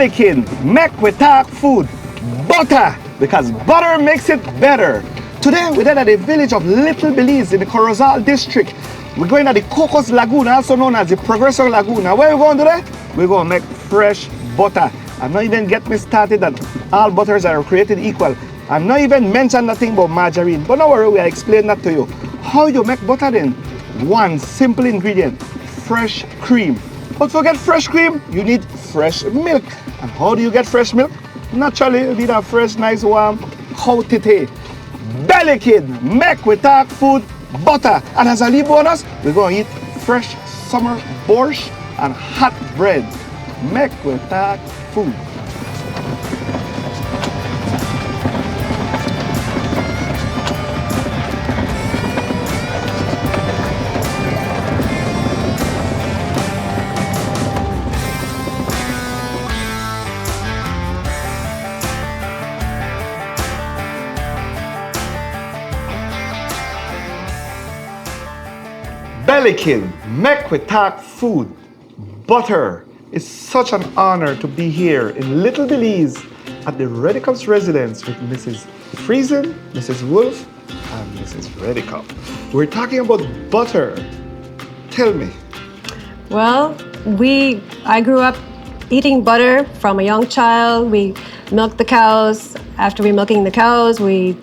Belikin, make we talk food. Butter, because butter makes it better. Today we're at the village of Little Belize in the Corozal district. We're going to the Cocos Lagoon, also known as the Progresso Lagoon. Now where are we going today? We're going to make fresh butter. I'm not even get me started that all butters are created equal. I'm not even mentioned nothing about margarine. But don't worry, we'll explain that to you. How you make butter then? One simple ingredient, fresh cream. But forget fresh cream, you need fresh milk. And how do you get fresh milk? Naturally, you need a fresh, nice, warm cow titty. Belikin, make we talk food, butter. And as a leave bonus, we're going to eat fresh summer borscht and hot bread. Make we talk food. Belikin, make we talk food, butter. It's such an honor to be here in Little Belize at the Redicop's residence with Mrs. Friesen, Mrs. Wolf, and Mrs. Redicop. We're talking about butter. Tell me. Well, I grew up eating butter from a young child. We milked the cows. After we milking the cows, we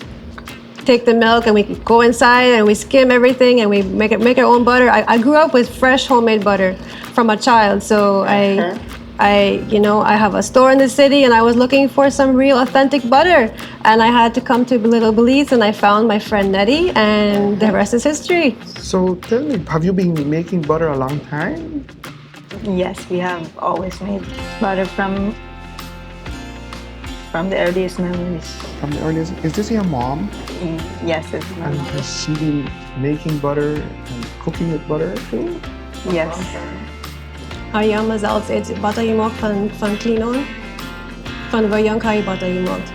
take the milk and we go inside and we skim everything and we make our own butter. I grew up with fresh homemade butter from a child. So I have a store in the city and I was looking for some real authentic butter. And I had to come to Little Belize and I found my friend Nettie and the rest is history. So tell me, have you been making butter a long time? Yes, we have always made butter from the earliest memories. From the earliest, is this your mom? Yes, it's my And mom. has she been making butter and cooking with butter too? Yes. Har je zelfs iets butter gemaakt van Kuylen? Van waar jong heb je butter gemaakt?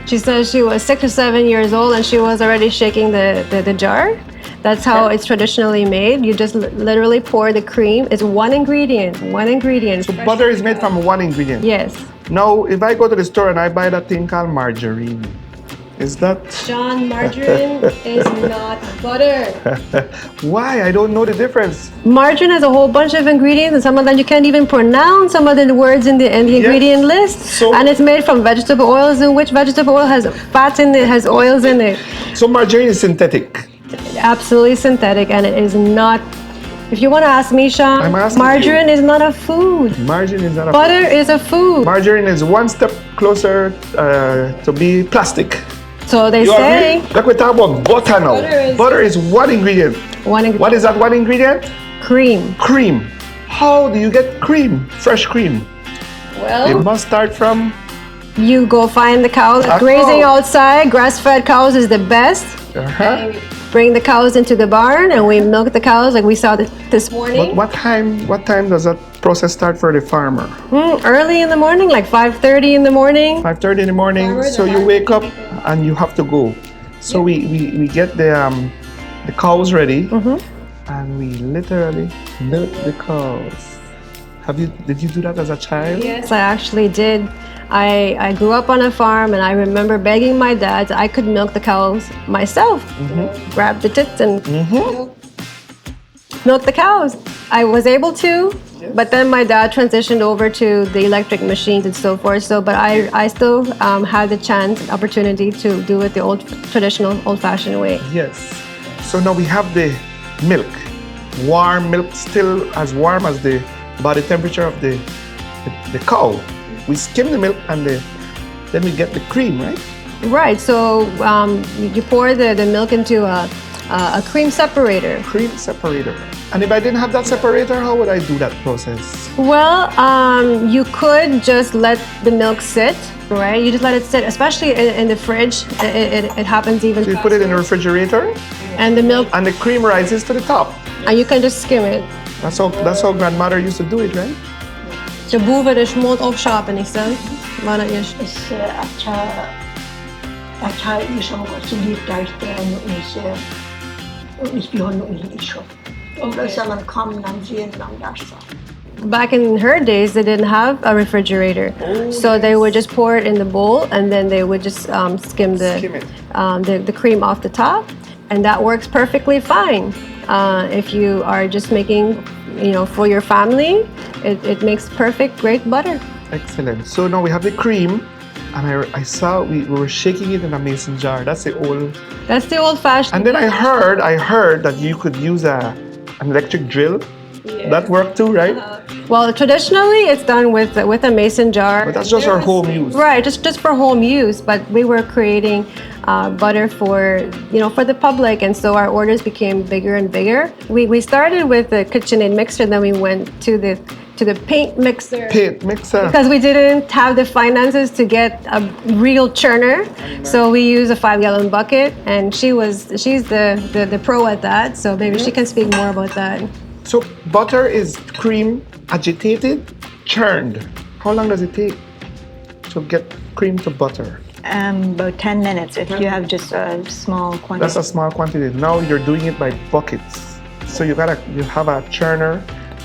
She says she was 6 or 7 years old and she was already shaking the jar. That's how it's traditionally made. You just literally pour the cream. It's one ingredient. So butter is made from one ingredient? Yes. Now, if I go to the store and I buy that thing called margarine, is that... John, margarine is not butter. Why? I don't know the difference. Margarine has a whole bunch of ingredients and some of them you can't even pronounce some of the words in the ingredient list. And it's made from vegetable oils, in which vegetable oil has fat in it, has oils in it. So margarine is synthetic? Absolutely synthetic, and it is not. If you want to ask me, Sean, margarine is not a food. Margarine is not a butter is a food. Margarine is one step closer to be plastic. So they say. Like we talk about butter now. Butter is one ingredient. What is that one ingredient? Cream. Cream. How do you get cream? Fresh cream. Well, it must start from. You go find the cows grazing outside. Grass-fed cows is the best. Bring the cows into the barn and we milk the cows like we saw this morning. What time does that process start for the farmer? Early in the morning, like 5:30 in the morning. 5:30 in the morning. So you wake up and you have to go. So we get the cows ready and we literally milk the cows. Did you do that as a child? Yes, I actually did. I grew up on a farm and I remember begging my dad I could milk the cows myself. Grab the tits and milk the cows. I was able to, but then my dad transitioned over to the electric machines and so forth. So, but I still had the opportunity to do it the traditional old-fashioned way. Yes. So now we have the milk. Warm milk, still as warm as the body temperature of the cow. We skim the milk and then we get the cream, right? Right. So you pour the milk into a cream separator. Cream separator. And if I didn't have that separator, how would I do that process? Well, you could just let the milk sit, right? You just let it sit, especially in the fridge. It happens even So you faster. put it in the refrigerator? And the milk... And the cream rises to the top. And you can just skim it. That's how grandmother used to do it, right? Je boven de schmort opschapen, niet zo? Maar dat is... Und ich bin noch nicht schon. Das soll man kommen, dann sehen, dann das so. Back in her days, they didn't have a refrigerator, so they would just pour it in the bowl, and then they would just skim the cream off the top, and that works perfectly fine. If you are just making, for your family, it makes perfect, great butter. Excellent. So now we have the cream, and I saw we were shaking it in a mason jar. That's the old-fashioned. And then I heard that you could use an electric drill. Yeah. That worked too, right? Well, traditionally it's done with a mason jar. But that's just our home use. Right, just for home use. But we were creating butter for the public, and so our orders became bigger and bigger. We started with the KitchenAid mixer, then we went to the paint mixer. Paint mixer. Because we didn't have the finances to get a real churner, so we used a 5-gallon bucket, and she's the pro at that. So maybe she can speak more about that. So butter is cream agitated, churned. How long does it take to get cream to butter? About 10 minutes if you have just a small quantity. That's a small quantity. Now you're doing it by buckets. So you have a churner,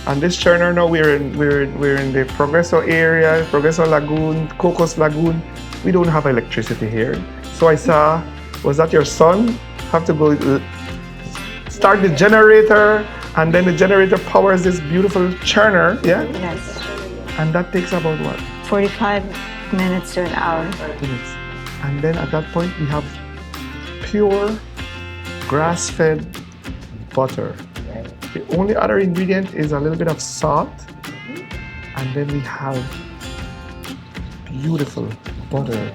and this churner now we're in the Progreso area, Progreso Lagoon, Cocos Lagoon. We don't have electricity here. So I saw, was that your son? Have to go start the generator. And then the generator powers this beautiful churner, yeah? Yes. And that takes about what? 45 minutes to an hour. 5 minutes. And then at that point, we have pure grass-fed butter. The only other ingredient is a little bit of salt. And then we have beautiful butter.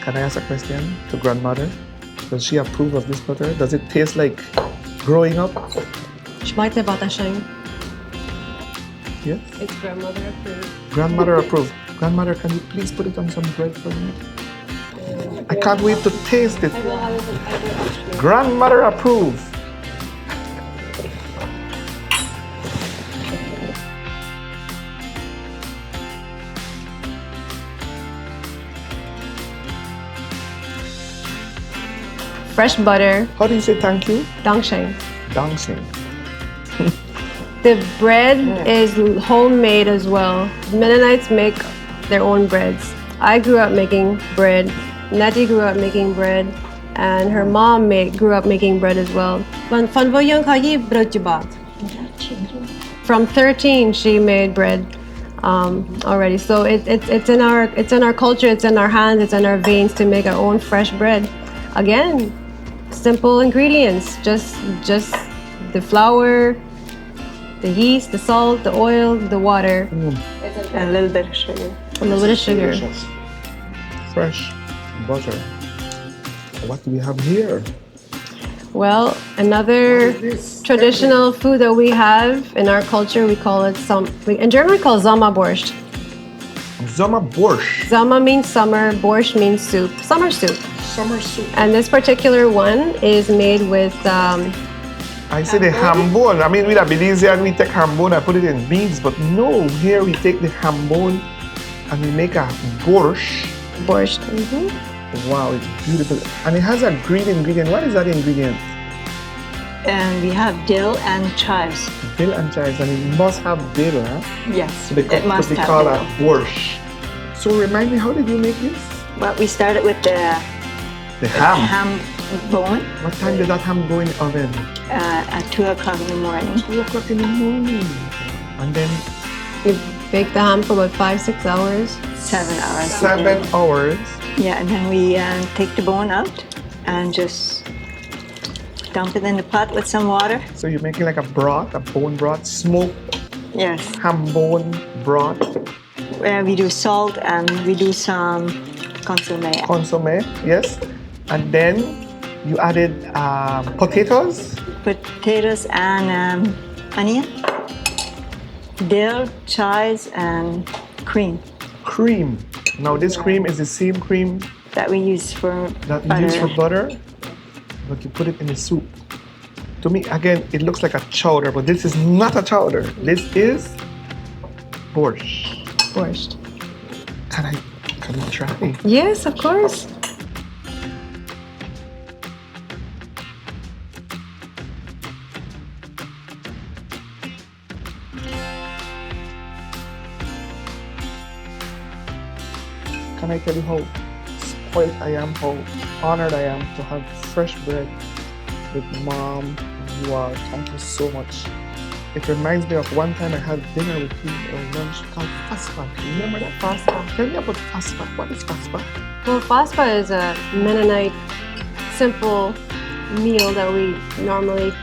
Can I ask a question to grandmother? Does she approve of this butter? Does it taste like growing up? Schmeckt butter schön. Yes? It's grandmother approved. Grandmother approved. Grandmother, can you please put it on some bread for me? I can't wait to taste it. Grandmother approved. Fresh butter. How do you say thank you? Dankeschön. Dankeschön. The bread is homemade as well. Mennonites make their own breads. I grew up making bread. Nettie grew up making bread, and her mom grew up making bread as well. Van hvor young har you brödjubat? From 13, she made bread already. So it's in our culture. It's in our hands. It's in our veins to make our own fresh bread. Again, simple ingredients. Just the flour, the yeast, the salt, the oil, the water. And a little bit of sugar. A little bit of sugar. Delicious. Fresh butter. What do we have here? Well, another traditional food that we have in our culture, we call it in German we call Somma Borcht. Somma Borcht. Somma means summer, Borcht means soup, summer soup. Summer soup. And this particular one is made with I say the ham bone. I mean, with a Belizean, we take ham bone and put it in beans, but no, here we take the ham bone and we make a borscht. Borcht. Mm-hmm. Wow, it's beautiful. And it has a green ingredient. What is that ingredient? And we have dill and chives. Dill and chives, and it must have dill, huh? Yes, To be called a borscht. So remind me, how did you make this? Well, we started with the ham bone What time did that ham go in the oven? at 2 o'clock in the morning. 2 o'clock in the morning. And then You bake the ham for about 5-6 hours. 7 hours. 7 hours. Yeah, and then we take the bone out and just dump it in the pot with some water. So you're making like a broth, a bone broth, smoked Yes. ham bone broth, We do salt and we do some consomme. consomme, yes. And then you added potatoes, Potatoes and onion, dill, chives, and cream cream. Now this cream is the same cream that we use for that butter. you use for butter, but you put it in the soup. To me, again, it looks like a chowder, but this is not a chowder. This is borscht. Borcht. Can I try? Yes, of course. I tell you how spoiled I am, how honored I am to have fresh bread with mom. You are. Thank you so much. It reminds me of one time I had dinner with you or lunch called fasfa. Remember that? Fasfa. Tell me about fasfa. What is fasfa? Well, fasfa is a Mennonite simple meal that we normally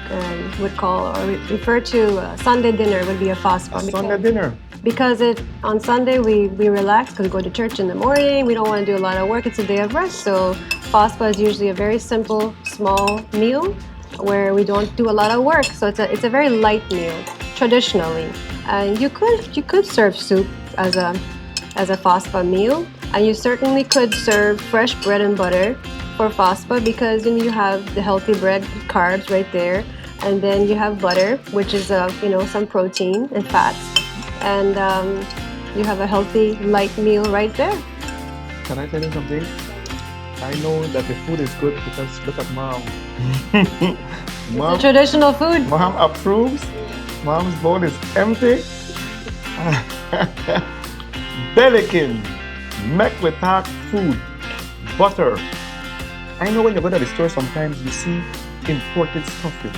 would call or refer to Sunday dinner would be a fasfa. Sunday dinner. Because on Sunday we relax because we go to church in the morning. We don't want to do a lot of work. It's a day of rest. So fasfa is usually a very simple, small meal where we don't do a lot of work. So it's a very light meal traditionally. And you could serve soup as a fasfa meal, and you certainly could serve fresh bread and butter for fasfa because you have the healthy bread carbs right there, and then you have butter, which is some protein and fats, and you have a healthy light meal right there. Can I tell you something? I know that the food is good because look at mom. It's a traditional food. Mom approves. Mom's bowl is empty. Belikin, make with talk food, butter. I know when you go to the store sometimes you see imported stuffing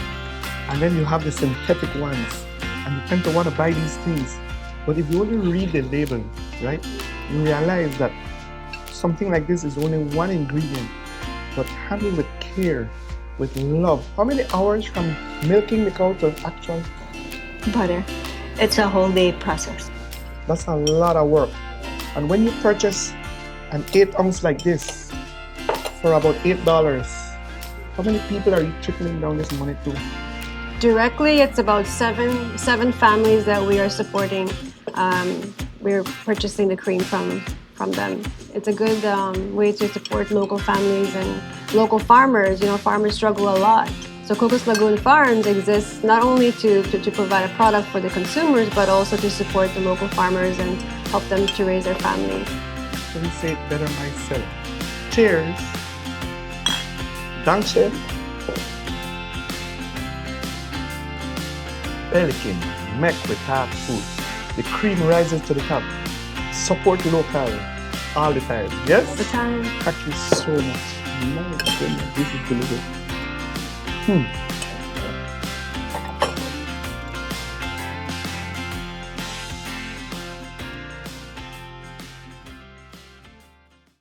and then you have the synthetic ones and you tend to want to buy these things. But if you only read the label, right, you realize that something like this is only one ingredient, but handled with care, with love. How many hours from milking the cow to actual Butter. It's a whole day process. That's a lot of work. And when you purchase an 8-ounce like this for about $8, how many people are you trickling down this money to? Directly, it's about seven families that we are supporting. We're purchasing the cream from them. It's a good way to support local families and local farmers. Farmers struggle a lot. So Cocos Lagoon Farms exists not only to provide a product for the consumers, but also to support the local farmers and help them to raise their families. Let me say it better myself. Cheers. Danke. Belikin, make with talk food. The cream rises to the top. Support local all the time. Yes? All the time. Thank you so much. My goodness, this is delicious.